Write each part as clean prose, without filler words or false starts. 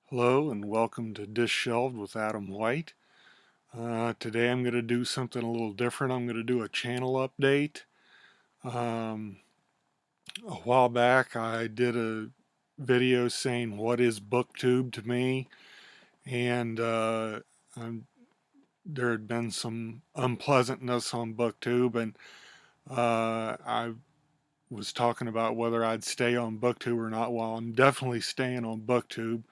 Hello and welcome to Dish Shelved with Adam White. Today I'm going to do something a little different. I'm going to do a channel update. Um, a while back I did a video saying what is Booktube to me, and there had been some unpleasantness on Booktube, and I was talking about whether I'd stay on Booktube or not. Well, I'm definitely staying on Booktube.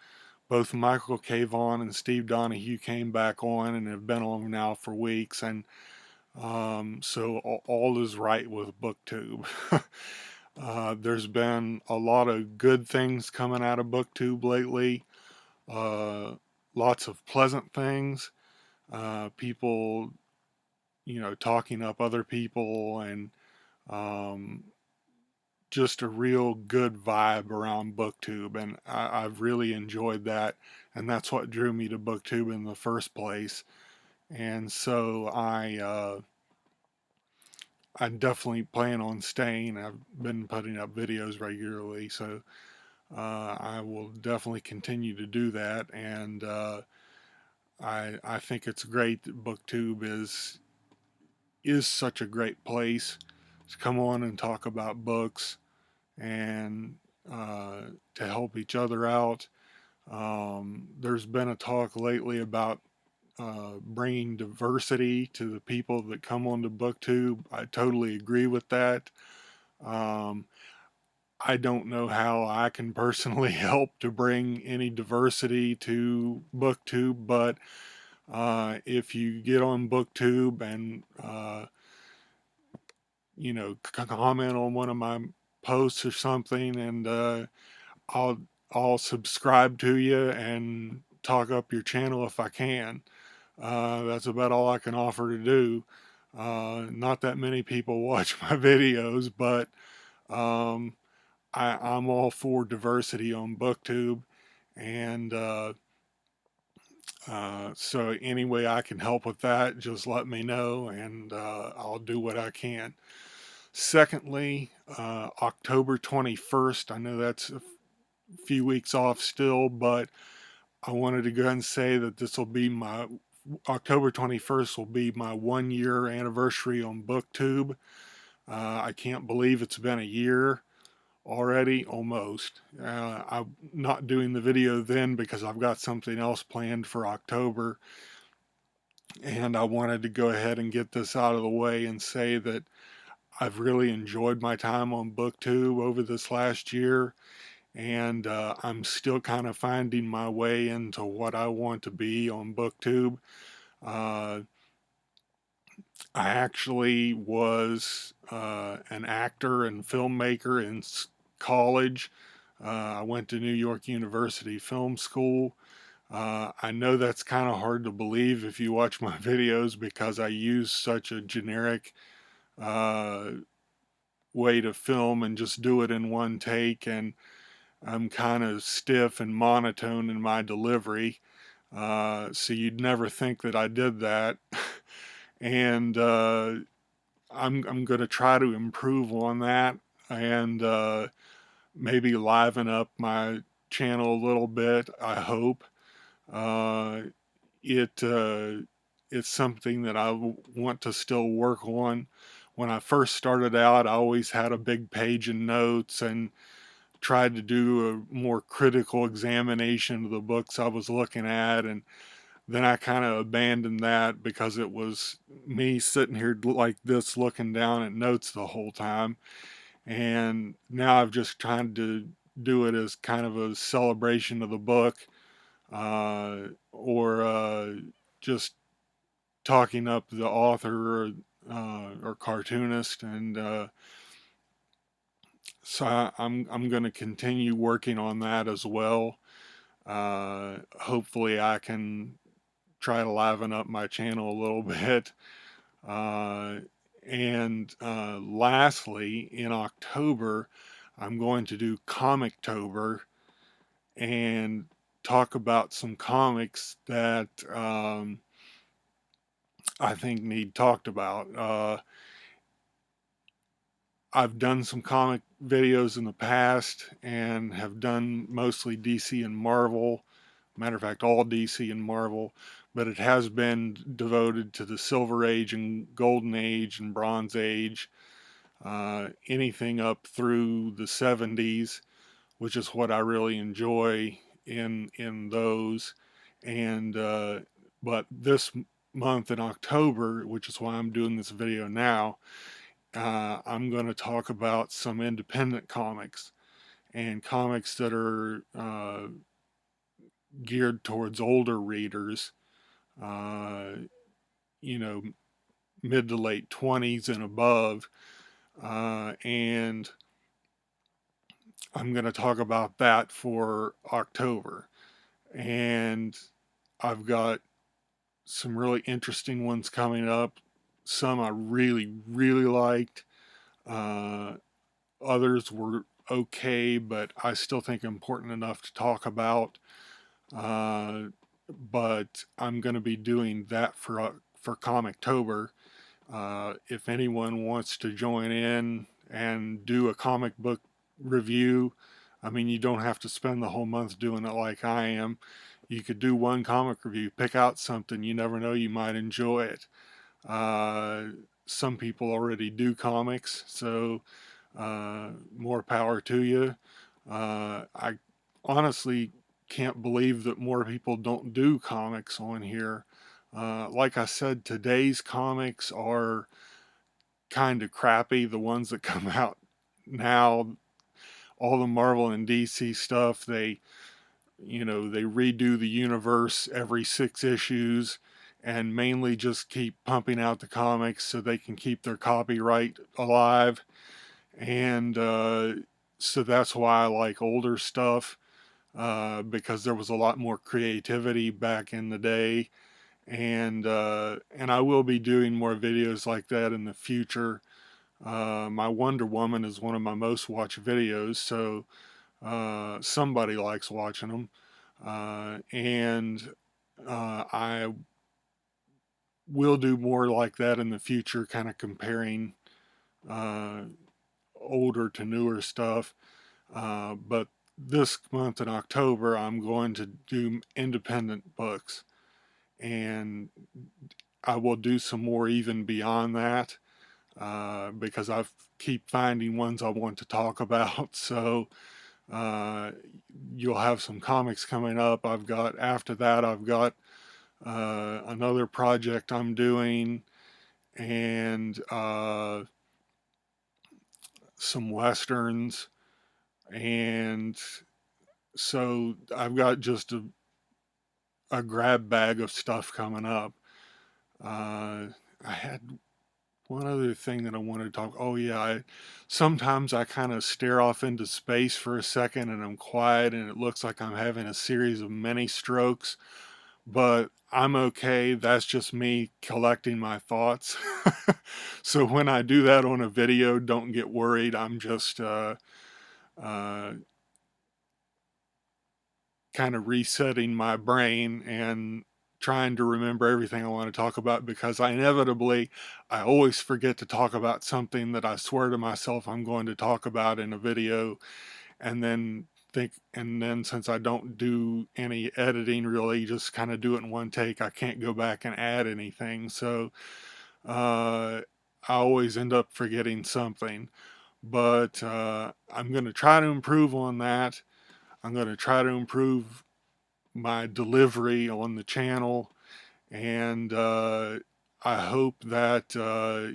Both Michael K. Vaughn and Steve Donahue came back on and have been on now for weeks, and so all is right with BookTube. There's been a lot of good things coming out of BookTube lately, uh, lots of pleasant things, people, talking up other people, and um, just a real good vibe around BookTube, and I've really enjoyed that, and that's what drew me to BookTube in the first place. And so I definitely plan on staying. I've been putting up videos regularly, so I will definitely continue to do that. And I think it's great that BookTube is such a great place to come on and talk about books and uh, to help each other out. There's been a talk lately about bringing diversity to the people that come onto BookTube. I totally agree with that. Um, I don't know how I can personally help to bring any diversity to BookTube, but if you get on BookTube and comment on one of my posts or something, and I'll I'll subscribe to you and talk up your channel if I can. That's about all I can offer to do. Not that many people watch my videos, but um, I'm all for diversity on BookTube, and so any way I can help with that, just let me know, and I'll do what I can. Secondly, October 21st, I know that's a few weeks off still, but I wanted to go ahead and say that this will be my October 21st will be my 1 year anniversary on BookTube. I can't believe it's been a year already, almost. I'm not doing the video then because I've got something else planned for October, and I wanted to go ahead and get this out of the way and say that I've really enjoyed my time on BookTube over this last year, and I'm still kind of finding my way into what I want to be on BookTube. Uh, I actually was an actor and filmmaker in college. I went to New York University Film School. I know that's kind of hard to believe if you watch my videos because I use such a generic uh, way to film and just do it in one take, and I'm kind of stiff and monotone in my delivery. So you'd never think that I did that. And I'm going to try to improve on that, and maybe liven up my channel a little bit. I hope uh, it it's something that I want to still work on. When I first started out, I always had a big page of notes and tried to do a more critical examination of the books I was looking at, and then I kind of abandoned that because it was me sitting here like this looking down at notes the whole time. And now I've just tried to do it as kind of a celebration of the book, or just talking up the author or cartoonist. And so I'm going to continue working on that as well. Hopefully I can try to liven up my channel a little bit. Uh, and lastly, in October, I'm going to do Comictober and talk about some comics that I think need talked about. I've done some comic videos in the past and have done mostly DC and Marvel Matter of fact, all DC and Marvel, but it has been devoted to the Silver Age and Golden Age and Bronze Age, anything up through the 70s, which is what I really enjoy in those. And but this month in October, which is why I'm doing this video now, I'm going to talk about some independent comics and comics that are geared towards older readers, uh, you know, mid to late 20s and above. And I'm going to talk about that for October. And I've got some really interesting ones coming up. Some I really, really liked. Uh, Others were okay, but I still think important enough to talk about. Uh, but I'm going to be doing that for Comictober. If anyone wants to join in and do a comic book review, I mean, you don't have to spend the whole month doing it like I am. You could do one comic review, pick out something, you never know, you might enjoy it. Uh, some people already do comics, so more power to you. I honestly can't believe that more people don't do comics on here. Like I said, today's comics are kind of crappy. The ones that come out now, all the Marvel and DC stuff, they redo the universe every 6 issues and mainly just keep pumping out the comics so they can keep their copyright alive. And so that's why I like older stuff, because there was a lot more creativity back in the day. And I will be doing more videos like that in the future. My Wonder Woman is one of my most watched videos, so somebody likes watching them. And I will do more like that in the future, kind of comparing uh, older to newer stuff. But this month in October, I'm going to do independent books, and I will do some more even beyond that, because I keep finding ones I want to talk about. So uh, you'll have some comics coming up. After that, I've got another project I'm doing, and some westerns, and so I've got just a grab bag of stuff coming up. I had one other thing that I wanted to talk. Oh yeah, sometimes I kind of stare off into space for a second and I'm quiet and it looks like I'm having a series of mini strokes, but I'm okay. That's just me collecting my thoughts. So when I do that on a video, don't get worried. I'm just uh, kind of resetting my brain and trying to remember everything I want to talk about, because I always forget to talk about something that I swear to myself I'm going to talk about in a video, and then since I don't do any editing really, just kind of do it in one take, I can't go back and add anything. So I always end up forgetting something. But I'm going to try to improve on that. I'm going to try to improve my delivery on the channel, and I hope that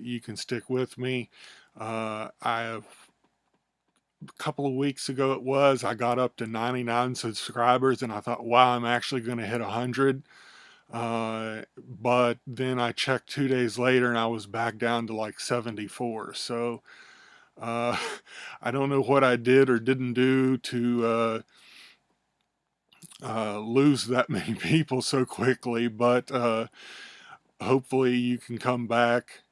you can stick with me. A couple of weeks ago I got up to 99 subscribers, and I thought, wow, I'm actually going to hit 100. But then I checked 2 days later and I was back down to like 74. So uh, I don't know what I did or didn't do to lose that many people so quickly, but hopefully you can come back.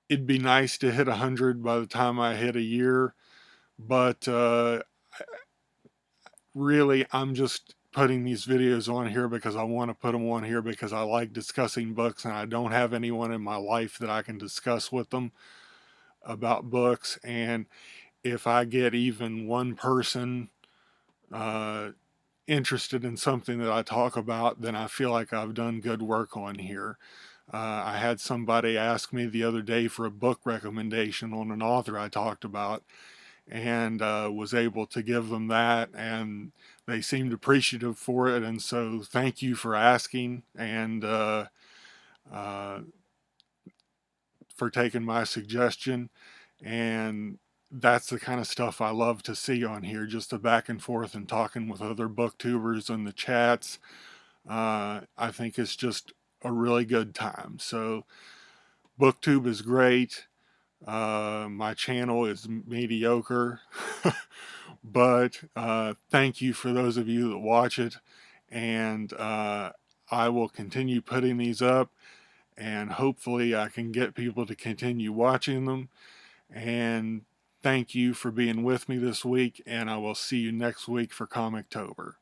It'd be nice to hit 100 by the time I hit a year, but really I'm just putting these videos on here because I want to put them on here because I like discussing books, and I don't have anyone in my life that I can discuss with them about books. And if I get even one person uh, interested in something that I talk about, then I feel like I've done good work on here. I had somebody ask me the other day for a book recommendation on an author I talked about, and was able to give them that, and they seemed appreciative for it. And so thank you for asking, and uh, for taking my suggestion. And that's the kind of stuff I love to see on here, just the back and forth and talking with other booktubers in the chats. I think it's just a really good time. So Booktube is great. My channel is mediocre, but thank you for those of you that watch it. And I will continue putting these up, and hopefully I can get people to continue watching them. And thank you for being with me this week, and I will see you next week for Comictober.